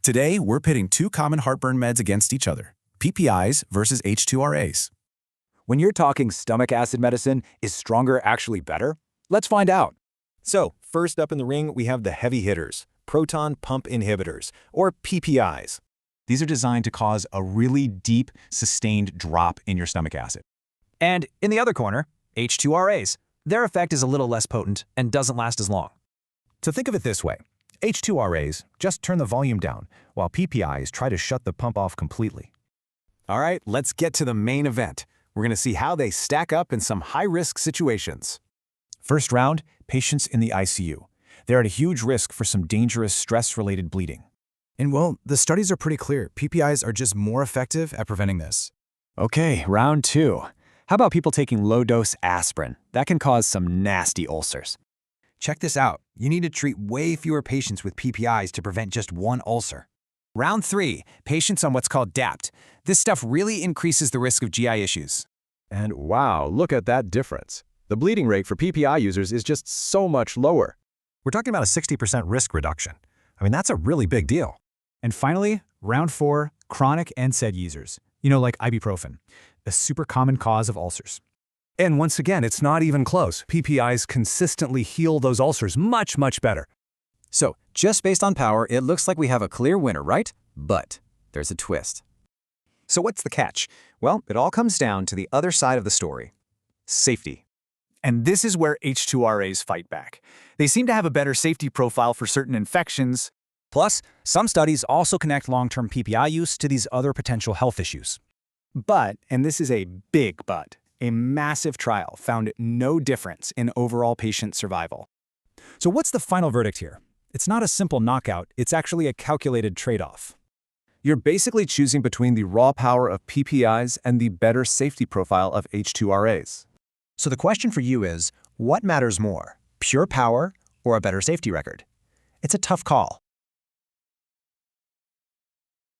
Today, we're pitting two common heartburn meds against each other, PPIs versus H2RAs. When you're talking stomach acid medicine, is stronger actually better? Let's find out. So, first up in the ring, we have the heavy hitters, proton pump inhibitors, or PPIs. These are designed to cause a really deep, sustained drop in your stomach acid. And in the other corner, H2RAs. Their effect is a little less potent and doesn't last as long. So think of it this way. H2RAs just turn the volume down, while PPIs try to shut the pump off completely. All right, let's get to the main event. We're going to see how they stack up in some high-risk situations. First round, patients in the ICU. They're at a huge risk for some dangerous stress-related bleeding. And well, the studies are pretty clear. PPIs are just more effective at preventing this. Okay, round 2. How about people taking low-dose aspirin? That can cause some nasty ulcers. Check this out. You need to treat way fewer patients with PPIs to prevent just one ulcer. Round 3, patients on what's called DAPT. This stuff really increases the risk of GI issues. And wow, look at that difference. The bleeding rate for PPI users is just so much lower. We're talking about a 60% risk reduction. I mean, that's a really big deal. And finally, round 4, chronic NSAID users. Like ibuprofen, a super common cause of ulcers. And once again, it's not even close. PPIs consistently heal those ulcers much, much better. So, just based on power, it looks like we have a clear winner, right? But there's a twist. So what's the catch? Well, it all comes down to the other side of the story. Safety. And this is where H2RAs fight back. They seem to have a better safety profile for certain infections. Plus, some studies also connect long-term PPI use to these other potential health issues. But, and this is a big but, a massive trial found no difference in overall patient survival. So what's the final verdict here? It's not a simple knockout, it's actually a calculated trade-off. You're basically choosing between the raw power of PPIs and the better safety profile of H2RAs. So the question for you is, what matters more, pure power or a better safety record? It's a tough call.